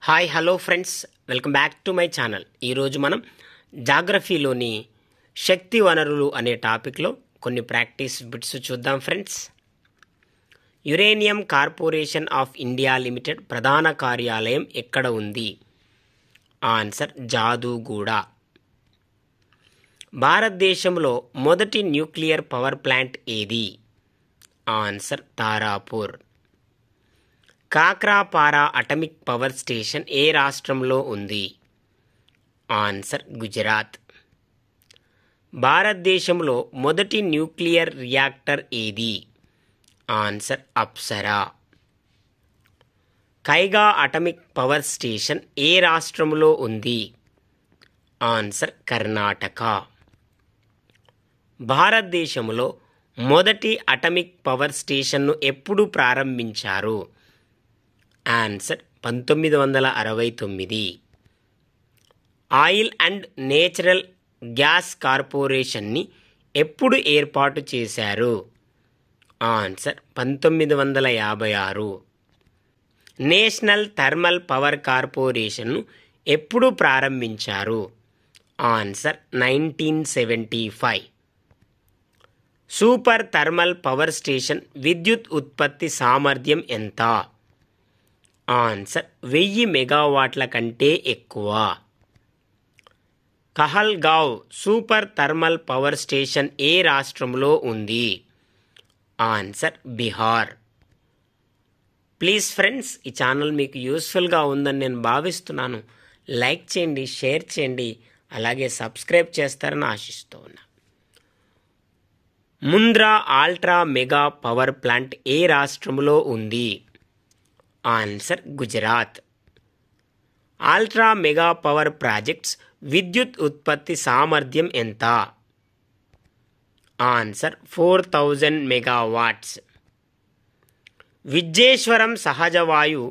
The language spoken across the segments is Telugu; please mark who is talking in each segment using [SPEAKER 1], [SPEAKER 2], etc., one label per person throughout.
[SPEAKER 1] Hi hello friends, welcome back to my channel. ఈరోజు మనం జాగ్రఫీలోని శక్తి వనరులు అనే టాపిక్లో కొన్ని ప్రాక్టీస్ బిట్స్ చూద్దాం friends. Uranium corporation of India limited ప్రధాన కార్యాలయం ఎక్కడ ఉంది? ఆన్సర్ జాదూగూడ. భారతదేశంలో మొదటి న్యూక్లియర్ పవర్ ప్లాంట్ ఏది? Answer Tarapur. Kakrapar atomic power station ఏ రాష్ట్రంలో ఉంది? ఆన్సర్ గుజరాత్. భారతదేశంలో మొదటి న్యూక్లియర్ రియాక్టర్ ఏది? Answer Apsara. Kaiga atomic power station ఏ రాష్ట్రంలో ఉంది? ఆన్సర్ కర్ణాటక. భారతదేశంలో మొదటి అటమిక్ పవర్ స్టేషన్ను ఎప్పుడు ప్రారంభించారు? Answer 1969. Oil and natural gas కార్పొరేషన్ని ఎప్పుడు ఏర్పాటు చేశారు? ఆన్సర్ 1956. నేషనల్ థర్మల్ పవర్ కార్పొరేషన్ను ఎప్పుడు ప్రారంభించారు? Answer 1975. Super thermal power station విద్యుత్ ఉత్పత్తి సామర్థ్యం ఎంత? ఆన్సర్ 1000 మెగావాట్ల కంటే ఎక్కువ. Kahalgaon super thermal power station ఏ రాష్ట్రంలో ఉంది? ఆన్సర్ బీహార్. ప్లీజ్ ఫ్రెండ్స్, ఈ ఛానల్ మీకు యూస్ఫుల్గా ఉందని నేను భావిస్తున్నాను. లైక్ చేయండి, షేర్ చేయండి, అలాగే సబ్స్క్రైబ్ చేస్తారని ఆశిస్తూ ఉన్నా. Mundra ultra mega power plant ఏ రాష్ట్రంలో ఉంది? Answer Gujarat. Ultra mega power projects విద్యుత్ ఉత్పత్తి సామర్థ్యం ఎంత? Answer 4000 megawatts. విద్యేశ్వరం సహజవాయు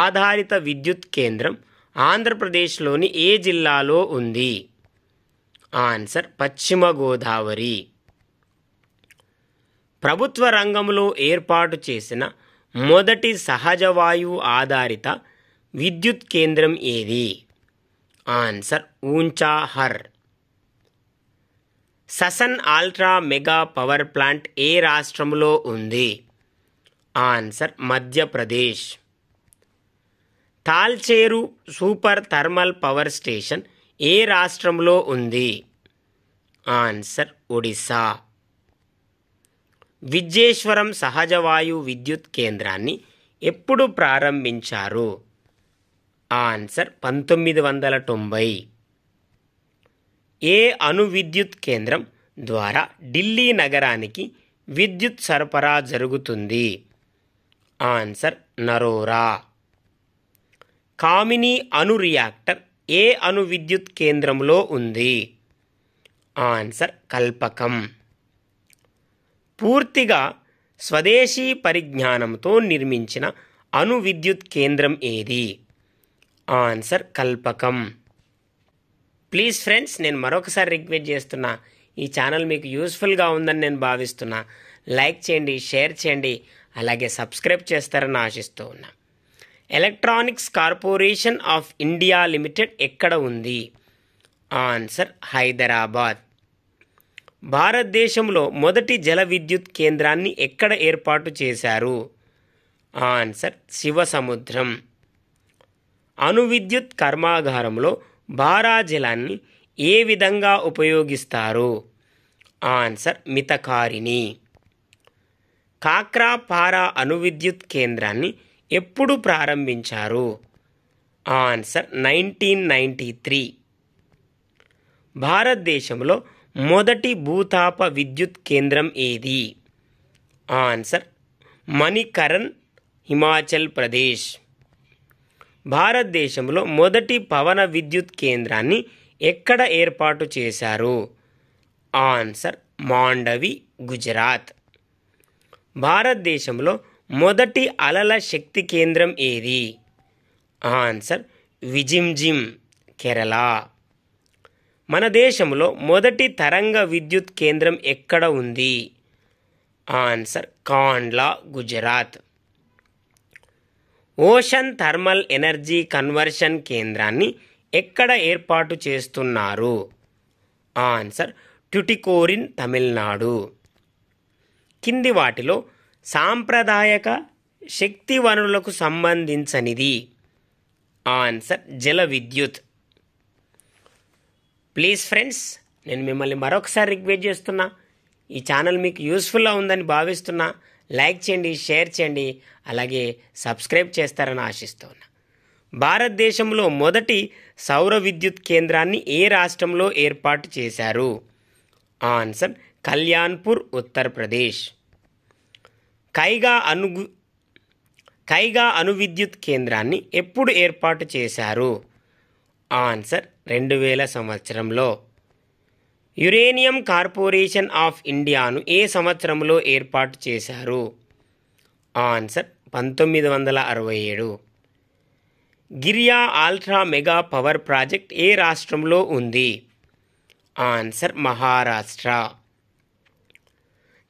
[SPEAKER 1] ఆధారిత విద్యుత్ కేంద్రం ఆంధ్రప్రదేశ్లోని ఏ జిల్లాలో ఉంది? ఆన్సర్ పశ్చిమ గోదావరి. ప్రభుత్వ రంగంలో ఏర్పాటు చేసిన మొదటి సహజవాయువు ఆధారిత విద్యుత్ కేంద్రం ఏది? Answer Unchahar. Sasan ultra mega power plant ఏ రాష్ట్రంలో ఉంది? Answer Madhya Pradesh. Talcher super thermal power station ఏ రాష్ట్రంలో ఉంది? ఆన్సర్ ఒడిశా. విద్యేశ్వరం సహజవాయు విద్యుత్ కేంద్రాన్ని ఎప్పుడు ప్రారంభించారు? ఆన్సర్ 1990. ఏ అణు విద్యుత్ కేంద్రం ద్వారా ఢిల్లీ నగరానికి విద్యుత్ సరఫరా జరుగుతుంది? ఆన్సర్ నరోరా. కామిని అణు రియాక్టర్ ఏ అణు విద్యుత్ కేంద్రంలో ఉంది? ఆన్సర్ కల్పకం. పూర్తిగా స్వదేశీ పరిజ్ఞానంతో నిర్మించిన అణు విద్యుత్ కేంద్రం ఏది? ఆన్సర్ కల్పకం. ప్లీజ్ ఫ్రెండ్స్, నేను మరొకసారి రిక్వెస్ట్ చేస్తున్నా, ఈ ఛానల్ మీకు యూస్ఫుల్గా ఉందని నేను భావిస్తున్నా. లైక్ చేయండి, షేర్ చేయండి, అలాగే సబ్స్క్రైబ్ చేస్తారని ఆశిస్తూ ఉన్నా. Electronics corporation of India limited ఎక్కడ ఉంది? ఆన్సర్ హైదరాబాద్. భారతదేశంలో మొదటి జల విద్యుత్ కేంద్రాన్ని ఎక్కడ ఏర్పాటు చేశారు? ఆన్సర్ శివసముద్రం. అణు విద్యుత్ కర్మాగారంలో భారాజలాన్ని ఏ విధంగా ఉపయోగిస్తారు? ఆన్సర్ మితకారిణి. కాక్రాపారా అణు విద్యుత్ కేంద్రాన్ని ఎప్పుడు ప్రారంభించారు? ఆన్సర్ 1993. భారతదేశంలో మొదటి భూతాప విద్యుత్ కేంద్రం ఏది? ఆన్సర్ మణికరణ్, హిమాచల్ ప్రదేశ్. భారతదేశంలో మొదటి పవన విద్యుత్ కేంద్రాన్ని ఎక్కడ ఏర్పాటు చేశారు? ఆన్సర్ మాండవి, గుజరాత్. భారతదేశంలో మొదటి అలల శక్తి కేంద్రం ఏది? ఆన్సర్ విజింజిమ్, కేరళ. మన దేశంలో మొదటి తరంగ విద్యుత్ కేంద్రం ఎక్కడ ఉంది? Answer Kandla, Gujarat. Ocean thermal energy conversion కేంద్రాన్ని ఎక్కడ ఏర్పాటు చేస్తున్నారు? ఆన్సర్ ట్యుటికోరిన్, తమిళనాడు. కింది వాటిలో సాంప్రదాయక శక్తి వనరులకు సంబంధించనిది? ఆన్సర్ జల విద్యుత్. ప్లీజ్ ఫ్రెండ్స్, నేను మిమ్మల్ని మరొకసారి రిక్వెస్ట్ చేస్తున్నా, ఈ ఛానల్ మీకు యూస్ఫుల్గా ఉందని భావిస్తున్నా. లైక్ చేయండి, షేర్ చేయండి, అలాగే సబ్స్క్రైబ్ చేస్తారని ఆశిస్తూ ఉన్నా. భారతదేశంలో మొదటి సౌర విద్యుత్ కేంద్రాన్ని ఏ రాష్ట్రంలో ఏర్పాటు చేశారు? ఆన్సర్ కళ్యాణ్పూర్, ఉత్తరప్రదేశ్. కైగా అణు విద్యుత్ కేంద్రాన్ని ఎప్పుడు ఏర్పాటు చేశారు? ఆన్సర్ 2000 సంవత్సరంలో. యురేనియం కార్పొరేషన్ ఆఫ్ ఇండియాను ఏ సంవత్సరంలో ఏర్పాటు చేశారు? ఆన్సర్ 1967. గిరియా అల్ట్రా మెగా పవర్ ప్రాజెక్ట్ ఏ రాష్ట్రంలో ఉంది? Answer Maharashtra.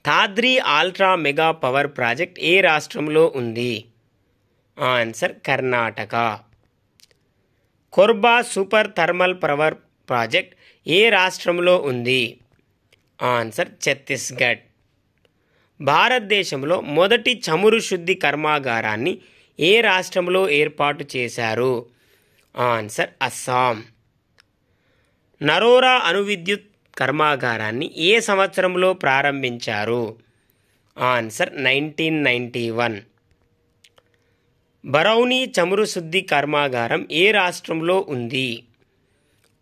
[SPEAKER 1] Tadri ultra mega power project ఏ రాష్ట్రంలో ఉంది? Answer Karnataka. Korba super thermal power project ఏ రాష్ట్రంలో ఉంది? ఆన్సర్ ఛత్తీస్గఢ్. భారతదేశంలో మొదటి చమురు శుద్ధి కర్మాగారాన్ని ఏ రాష్ట్రంలో ఏర్పాటు చేశారు? ఆన్సర్ అస్సాం. నరోరా అణు విద్యుత్ కర్మాగారాన్ని ఏ సంవత్సరంలో ప్రారంభించారు? ఆన్సర్ 1991. బరౌని చమురు శుద్ధి కర్మాగారం ఏ రాష్ట్రంలో ఉంది?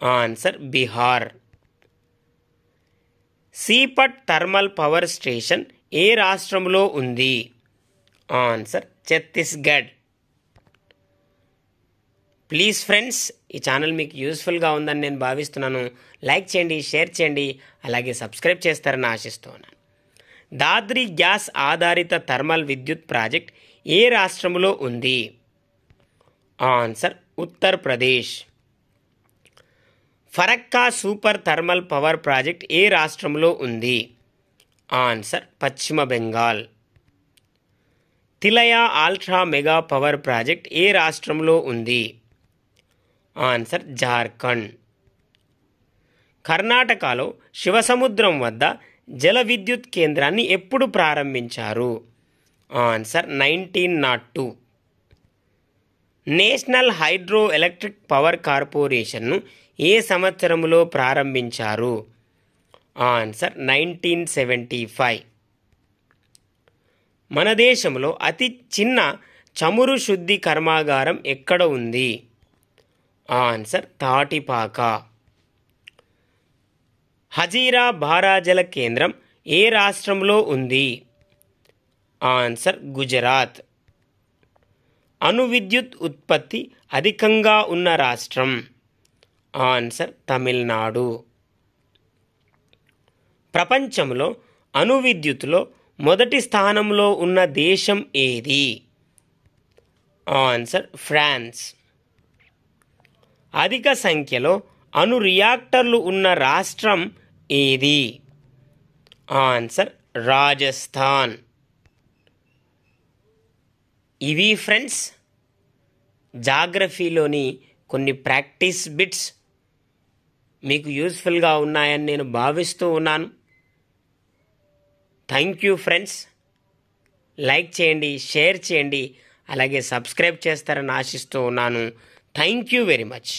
[SPEAKER 1] Answer Bihar. Sipat thermal power station ఏ రాష్ట్రంలో ఉంది? ఆన్సర్ ఛత్తీస్గఢ్. ప్లీజ్ ఫ్రెండ్స్, ఈ ఛానల్ మీకు యూస్ఫుల్గా ఉందని నేను భావిస్తున్నాను. లైక్ చేయండి, షేర్ చేయండి, అలాగే సబ్స్క్రైబ్ చేస్తారని ఆశిస్తున్నాను. దాద్రి గ్యాస్ ఆధారిత థర్మల్ విద్యుత్ ప్రాజెక్ట్ ఏ రాష్ట్రంలో ఉంది? Answer Uttar Pradesh. Farakka super thermal power project ఏ రాష్ట్రంలో ఉంది? ఆన్సర్ పశ్చిమ Bengal. Tilaiya ultra mega power project ఏ రాష్ట్రంలో ఉంది? ఆన్సర్ జార్ఖండ్. కర్ణాటకలో శివసముద్రం వద్ద జల విద్యుత్ కేంద్రాన్ని ఎప్పుడు ప్రారంభించారు? Answer 1902. National hydro electric power కార్పొరేషన్ను ఏ సంవత్సరంలో ప్రారంభించారు? ఆన్సర్ 1975. మన దేశంలో అతి చిన్న చమురు శుద్ధి కర్మాగారం ఎక్కడ ఉంది? ఆన్సర్ తాటిపాక. హజీరా భారాజల కేంద్రం ఏ రాష్ట్రంలో ఉంది? ఆన్సర్ గుజరాత్. అణు విద్యుత్ ఉత్పత్తి అధికంగా ఉన్న రాష్ట్రం? ఆన్సర్ తమిళనాడు. ప్రపంచంలో అణు విద్యుత్తులో మొదటి స్థానంలో ఉన్న దేశం ఏది? Answer France. అధిక సంఖ్యలో అణు రియాక్టర్లు ఉన్న రాష్ట్రం ఏది? ఆన్సర్ రాజస్థాన్. ఇవి ఫ్రెండ్స్ జాగ్రఫీలోని కొన్ని ప్రాక్టీస్ బిట్స్ మీకు యూస్ఫుల్గా ఉన్నాయని నేను భావిస్తూ ఉన్నాను. Thank you friends. లైక్ చేయండి, షేర్ చేయండి, అలాగే సబ్స్క్రైబ్ చేస్తారని ఆశిస్తూ ఉన్నాను. Thank you very much.